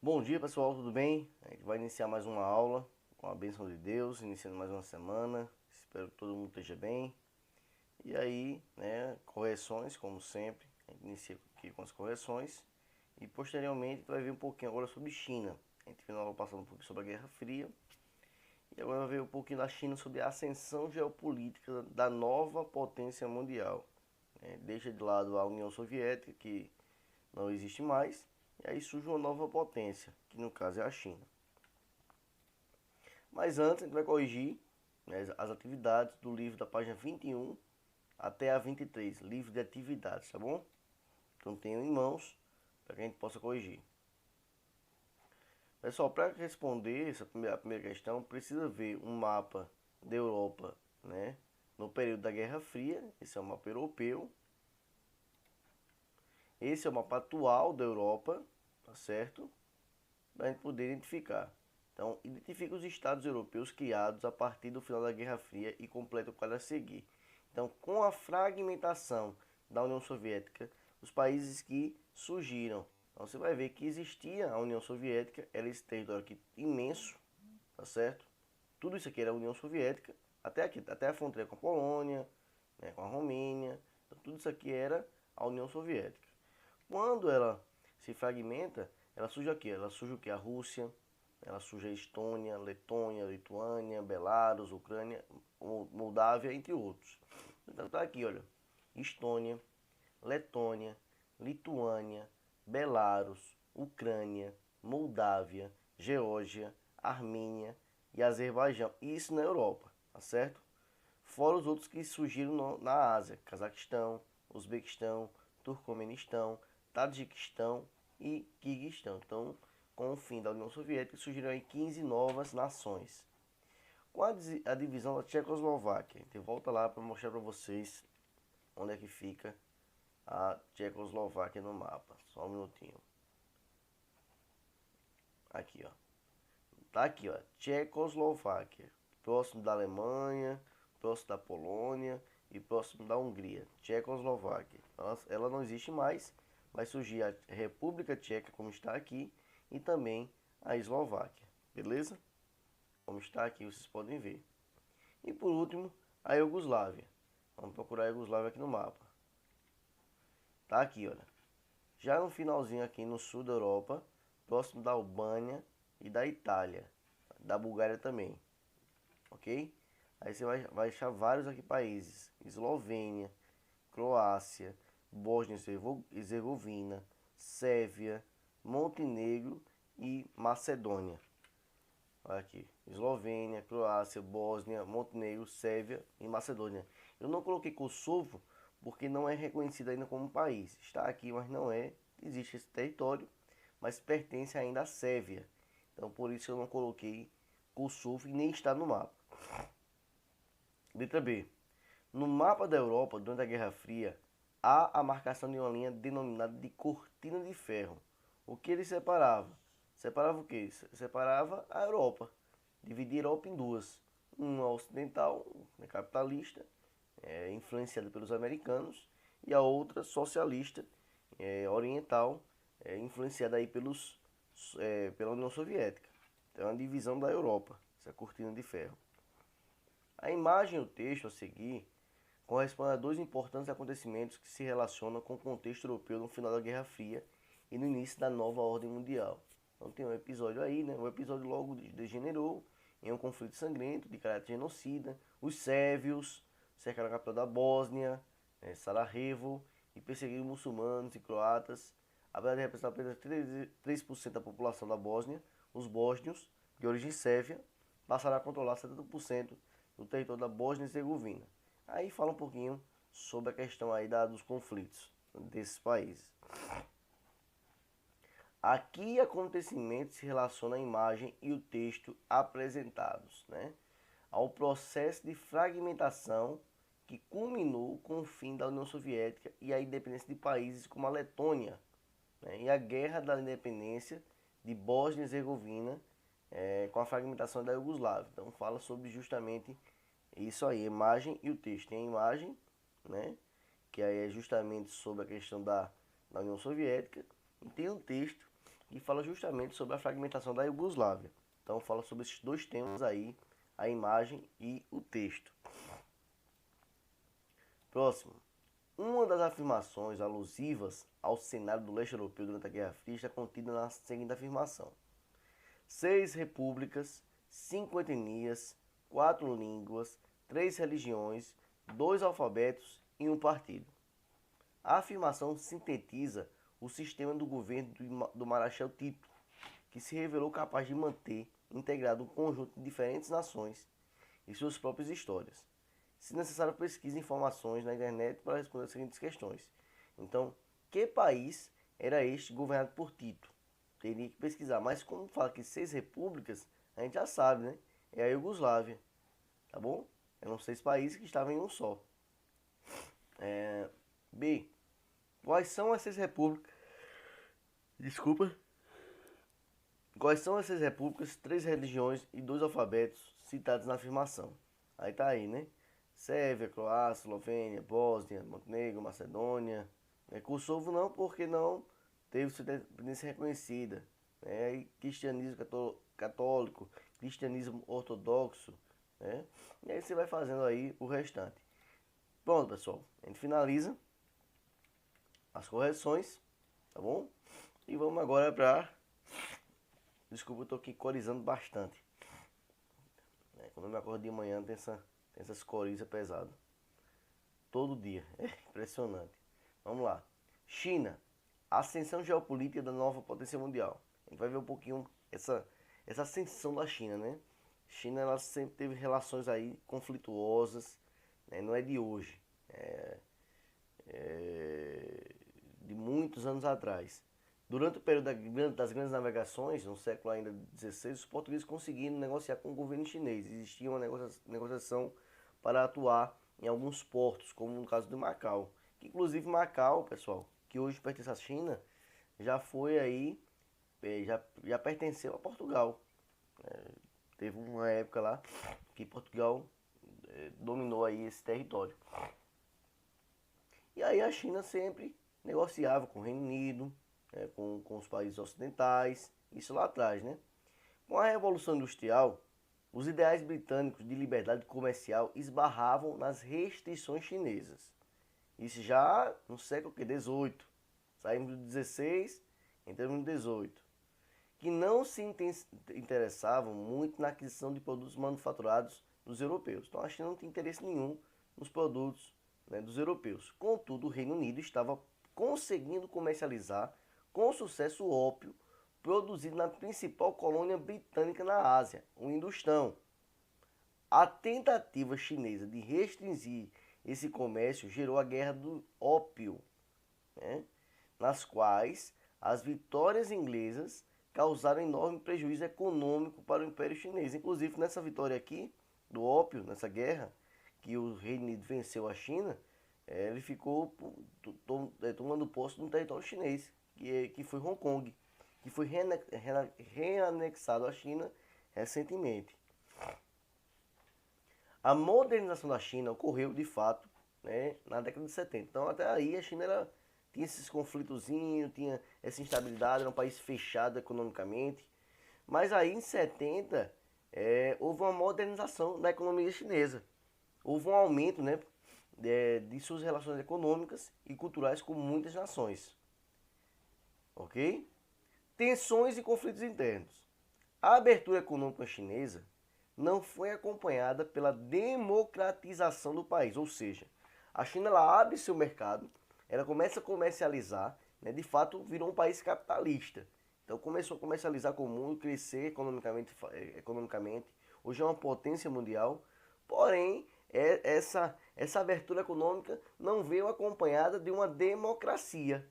Bom dia pessoal, tudo bem? A gente vai iniciar mais uma aula com a bênção de Deus, iniciando mais uma semana. Espero que todo mundo esteja bem. E aí, né, correções, como sempre, a gente inicia aqui com as correções. E posteriormente a gente vai ver um pouquinho agora sobre China. A gente viu na aula passando um pouquinho sobre a Guerra Fria. E agora vai ver um pouquinho da China sobre a ascensão geopolítica da nova potência mundial. Deixa de lado a União Soviética, que não existe mais. E aí surge uma nova potência, que no caso é a China. Mas antes a gente vai corrigir, né, as atividades do livro da página 21 até a 23, livro de atividades, tá bom? Então tenho em mãos para que a gente possa corrigir. Pessoal, para responder a primeira questão, precisa ver um mapa da Europa, né, no período da Guerra Fria. Esse é o mapa europeu. Esse é o mapa atual da Europa, tá certo? Para a gente poder identificar. Então, identifica os estados europeus criados a partir do final da Guerra Fria e completa o quadro a seguir. Então, com a fragmentação da União Soviética, os países que surgiram. Então, você vai ver que existia a União Soviética, era esse território aqui imenso, tá certo? Tudo isso aqui era a União Soviética, até aqui, até a fronteira com a Polônia, né, com a Romênia. Então, tudo isso aqui era a União Soviética. Quando ela se fragmenta, ela surge aqui, ela surge o que? A Rússia, ela surge a Estônia, Letônia, Lituânia, Belarus, Ucrânia, Moldávia, entre outros. Então tá aqui, olha, Estônia, Letônia, Lituânia, Belarus, Ucrânia, Moldávia, Geórgia, Armênia e Azerbaijão. Isso na Europa, tá certo? Fora os outros que surgiram na Ásia, Cazaquistão, Uzbequistão, Turcomenistão, Tajiquistão e Quirguistão. Então, com o fim da União Soviética, surgiram aí 15 novas nações. Com a divisão da Tchecoslováquia, a gente volta lá para mostrar para vocês onde é que fica a Tchecoslováquia no mapa. Só um minutinho. Aqui, ó. Tá aqui, ó. Tchecoslováquia. Próximo da Alemanha, próximo da Polônia e próximo da Hungria. Tchecoslováquia. Ela não existe mais. Vai surgir a República Tcheca, como está aqui, e também a Eslováquia. Beleza? Como está aqui, vocês podem ver. E por último, a Iugoslávia. Vamos procurar a Iugoslávia aqui no mapa. Tá aqui, olha. Já no finalzinho aqui no sul da Europa, próximo da Albânia e da Itália, da Bulgária também. Ok? Aí você vai achar vários aqui países. Eslovênia, Croácia, Bósnia e Herzegovina, Sérvia, Montenegro e Macedônia. Olha aqui, Eslovênia, Croácia, Bósnia, Montenegro, Sérvia e Macedônia. Eu não coloquei Kosovo porque não é reconhecido ainda como país. Está aqui, mas não é. Existe esse território, mas pertence ainda à Sérvia. Então por isso eu não coloquei Kosovo e nem está no mapa. Letra B. No mapa da Europa, durante a Guerra Fria, há a marcação de uma linha denominada de cortina de ferro. O que ele separava? Separava o que? Separava a Europa. Dividia a Europa em duas. Uma ocidental, capitalista, influenciada pelos americanos, e a outra socialista, oriental, influenciada aí pela União Soviética. Então é uma divisão da Europa, essa cortina de ferro. A imagem e o texto a seguir correspondem a dois importantes acontecimentos que se relacionam com o contexto europeu no final da Guerra Fria e no início da nova ordem mundial. Então tem um episódio aí, né? O episódio logo degenerou em um conflito sangrento de caráter genocida. Os sérvios cercaram a capital da Bósnia, Sarajevo, e perseguiram muçulmanos e croatas. Apesar de representar apenas 3% da população da Bósnia, os bósnios, de origem sérvia, passaram a controlar 70% do território da Bósnia e Herzegovina. Aí fala um pouquinho sobre a questão aí dos conflitos desses países. Aqui acontecimentos se relacionam à imagem e o texto apresentados, né, ao processo de fragmentação que culminou com o fim da União Soviética e a independência de países como a Letônia, né, e a Guerra da Independência de Bósnia e Herzegovina, com a fragmentação da Iugoslávia. Então fala sobre justamente isso aí, a imagem e o texto. Tem a imagem, né, que aí é justamente sobre a questão da União Soviética, e tem um texto que fala justamente sobre a fragmentação da Iugoslávia. Então fala sobre esses dois temas aí, a imagem e o texto. Próximo. Uma das afirmações alusivas ao cenário do leste europeu durante a Guerra Fria está contida na seguinte afirmação: 6 repúblicas, 5 etnias, 4 línguas, 3 religiões, 2 alfabetos e um partido. A afirmação sintetiza o sistema do governo do Marechal Tito, que se revelou capaz de manter integrado um conjunto de diferentes nações e suas próprias histórias. Se necessário, pesquise informações na internet para responder as seguintes questões. Então, que país era este governado por Tito? Teria que pesquisar, mas como fala que 6 repúblicas, a gente já sabe, né? É a Iugoslávia, tá bom? Eram 6 países que estavam em um só. B. Quais são essas repúblicas? Desculpa. Quais são essas repúblicas, 3 religiões e 2 alfabetos citados na afirmação? Aí tá aí, né? Sérvia, Croácia, Eslovênia, Bósnia, Montenegro, Macedônia. Kosovo não, porque não teve sua independência reconhecida. Né? E cristianismo católico, cristianismo ortodoxo. Né? E aí você vai fazendo aí o restante. Pronto, pessoal. A gente finaliza as correções, tá bom? E vamos agora para... Desculpa, eu tô aqui corizando bastante. Quando eu me acordo de manhã tem essas coriza pesadas. Todo dia. É impressionante. Vamos lá. China. Ascensão geopolítica da nova potência mundial. A gente vai ver um pouquinho essa ascensão da China, né? China, ela sempre teve relações aí conflituosas, né? Não é de hoje. De muitos anos atrás. Durante o período das grandes navegações, no século ainda XVI, os portugueses conseguiram negociar com o governo chinês. Existia uma negociação para atuar em alguns portos, como no caso de Macau. Que, inclusive Macau, pessoal, que hoje pertence à China, já foi aí, já pertenceu a Portugal. Teve uma época lá que Portugal dominou aí esse território. E aí a China sempre negociava com o Reino Unido, com os países ocidentais, isso lá atrás, né? Com a Revolução Industrial, os ideais britânicos de liberdade comercial esbarravam nas restrições chinesas. Isso já no século XVIII. Saímos do 16, entramos no 18. Que não se interessavam muito na aquisição de produtos manufaturados dos europeus. Então a China não tinha interesse nenhum nos produtos, né, dos europeus. Contudo, o Reino Unido estava conseguindo comercializar com sucesso o ópio produzido na principal colônia britânica na Ásia, o Indostão. A tentativa chinesa de restringir esse comércio gerou a Guerra do Ópio, né? Nas quais as vitórias inglesas causaram enorme prejuízo econômico para o Império Chinês. Inclusive nessa vitória aqui do ópio, nessa guerra que o Reino Unido venceu a China, ele ficou tomando posse de um território chinês, que foi Hong Kong, que foi reanexado à China recentemente. A modernização da China ocorreu de fato, né, na década de 70. Então até aí a China tinha esses conflitozinhos, tinha essa instabilidade, era um país fechado economicamente. Mas aí em 70 houve uma modernização da economia chinesa. Houve um aumento, né, de suas relações econômicas e culturais com muitas nações. Ok? Tensões e conflitos internos. A abertura econômica chinesa não foi acompanhada pela democratização do país, ou seja, a China ela abre seu mercado, ela começa a comercializar, né, de fato virou um país capitalista. Então começou a comercializar com o mundo, crescer economicamente. Hoje é uma potência mundial, porém essa abertura econômica não veio acompanhada de uma democracia.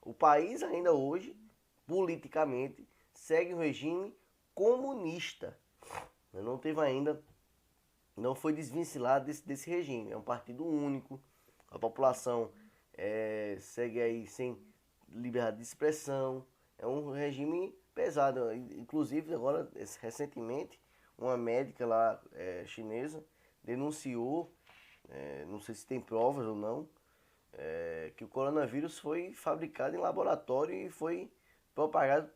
O país ainda hoje, politicamente, segue um regime comunista. Não teve ainda, não foi desvencilhado desse regime. É um partido único. A população segue aí sem liberdade de expressão. É um regime pesado. Inclusive, agora, recentemente, uma médica lá chinesa denunciou, não sei se tem provas ou não, que o coronavírus foi fabricado em laboratório e foi propagado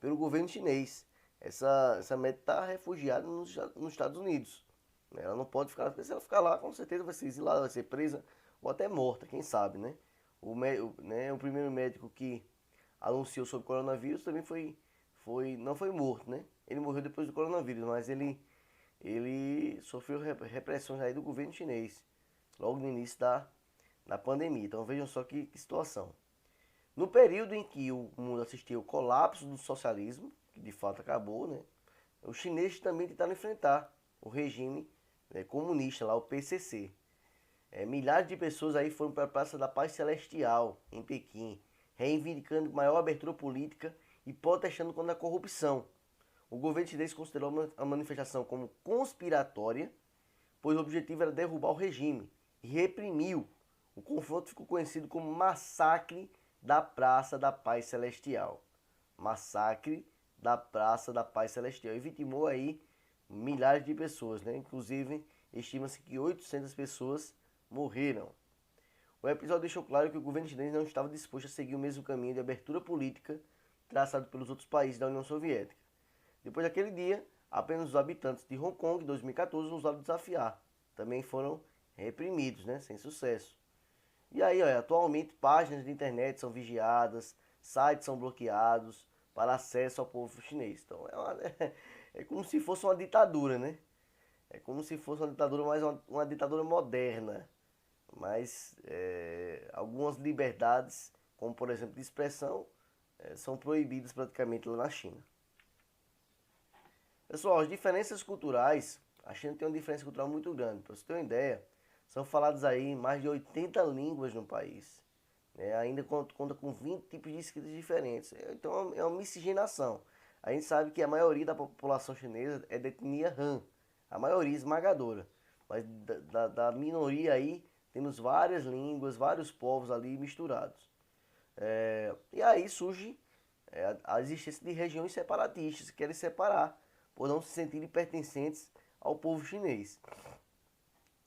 pelo governo chinês. Essa médica está refugiada nos Estados Unidos. Ela não pode ficar lá, porque se ela ficar lá, com certeza vai ser exilada, vai ser presa ou até morta, quem sabe, né? O primeiro médico que anunciou sobre o coronavírus também não foi morto, né? Ele morreu depois do coronavírus, mas ele sofreu repressões aí do governo chinês, logo no início da pandemia. Então vejam só que situação. No período em que o mundo assistiu ao colapso do socialismo, que de fato acabou, né? Os chineses também tentaram enfrentar o regime comunista lá, o PCC. Milhares de pessoas aí foram para a Praça da Paz Celestial, em Pequim, reivindicando maior abertura política e protestando contra a corrupção. O governo chinês considerou a manifestação como conspiratória, pois o objetivo era derrubar o regime e reprimiu. O confronto ficou conhecido como Massacre da Praça da Paz Celestial. Massacre da Praça da Paz Celestial. E vitimou aí milhares de pessoas, né? Inclusive, estima-se que 800 pessoas morreram. O episódio deixou claro que o governo chinês não estava disposto a seguir o mesmo caminho de abertura política traçado pelos outros países da União Soviética. Depois daquele dia, apenas os habitantes de Hong Kong, em 2014, ousaram desafiar. Também foram reprimidos, né? Sem sucesso. E aí, olha, atualmente, páginas de internet são vigiadas, sites são bloqueados para acesso ao povo chinês. Então, é como se fosse uma ditadura, né? É como se fosse uma ditadura, mas uma ditadura moderna. Mas algumas liberdades, como por exemplo de expressão, são proibidas praticamente lá na China. Pessoal, as diferenças culturais, a China tem uma diferença cultural muito grande. Para você ter uma ideia, são faladas aí mais de 80 línguas no país. Ainda conta com 20 tipos de escritas diferentes. Então é uma miscigenação. A gente sabe que a maioria da população chinesa é de etnia Han, a maioria esmagadora. Mas da minoria aí, temos várias línguas, vários povos ali misturados. E aí surge a existência de regiões separatistas que querem separar, por não se sentirem pertencentes ao povo chinês.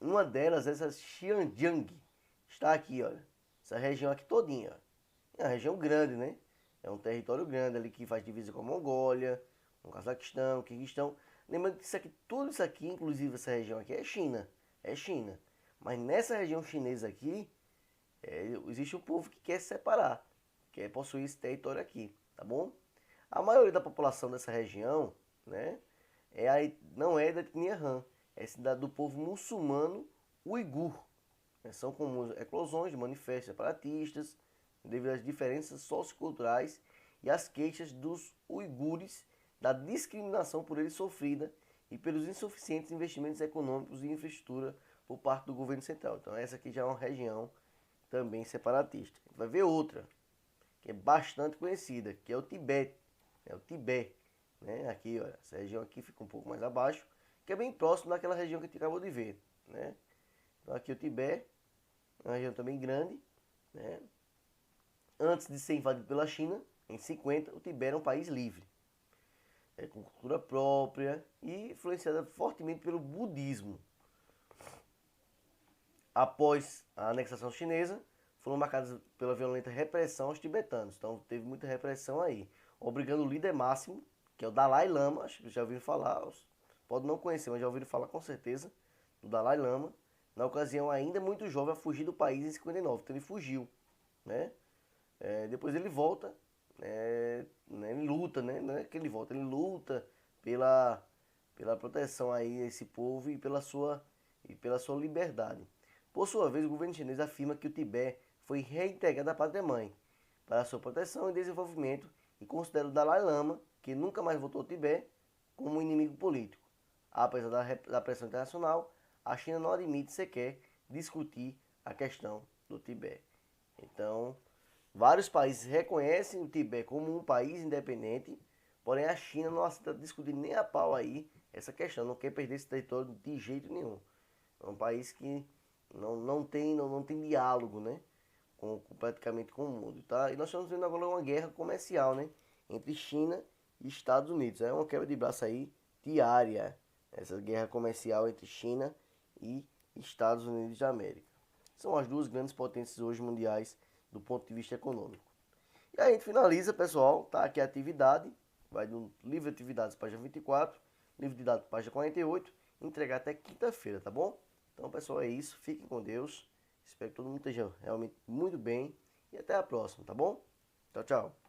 Uma delas é essa Xinjiang. Está aqui, olha. Essa região aqui todinha. É uma região grande, né? É um território grande ali que faz divisa com a Mongólia, com o Cazaquistão, Quirguistão. Lembrando que tudo isso aqui, inclusive essa região aqui, é China. É China. Mas nessa região chinesa aqui, existe um povo que quer se separar, quer possuir esse território aqui, tá bom? A maioria da população dessa região, né, não é da etnia Han, é do povo muçulmano uigur. São comuns eclosões de manifestos separatistas, devido às diferenças socioculturais e às queixas dos uigures da discriminação por eles sofrida e pelos insuficientes investimentos econômicos e infraestrutura por parte do governo central. Então essa aqui já é uma região também separatista. A gente vai ver outra, que é bastante conhecida, que é o Tibete. É o Tibete, né? Aqui, olha, essa região aqui fica um pouco mais abaixo, que é bem próximo daquela região que a gente acabou de ver, né? Então aqui o Tibete é uma região também grande, né? Antes de ser invadido pela China, em 50, o Tibete era um país livre, com cultura própria e influenciada fortemente pelo budismo. Após a anexação chinesa, foram marcadas pela violenta repressão aos tibetanos. Então teve muita repressão aí, obrigando o líder máximo, que é o Dalai Lama, acho que já ouviram falar, pode não conhecer, mas já ouviram falar com certeza, do Dalai Lama, na ocasião ainda muito jovem, a fugir do país em 59. Então ele fugiu, né? Depois ele volta, ele luta, né? Não é que ele volta, ele luta pela proteção aí a esse povo e pela sua liberdade. Por sua vez, o governo chinês afirma que o Tibete foi reintegrado à pátria-mãe para sua proteção e desenvolvimento e considera o Dalai Lama, que nunca mais voltou ao Tibete, como um inimigo político. Apesar da pressão internacional, a China não admite sequer discutir a questão do Tibete. Então, vários países reconhecem o Tibete como um país independente, porém a China não aceita discutir nem a pau aí essa questão, não quer perder esse território de jeito nenhum. É um país que não tem diálogo, né? praticamente com o mundo, tá? E nós estamos vendo agora uma guerra comercial, né? Entre China e Estados Unidos. É uma quebra de braço aí diária. Essa guerra comercial entre China e Estados Unidos da América. São as duas grandes potências hoje mundiais do ponto de vista econômico. E aí a gente finaliza, pessoal, tá? Aqui a atividade. Vai do livro de atividades, página 24, livro de dados, página 48, entregar até quinta-feira, tá bom? Então, pessoal, é isso. Fiquem com Deus. Espero que todo mundo esteja realmente muito bem. E até a próxima, tá bom? Tchau, tchau.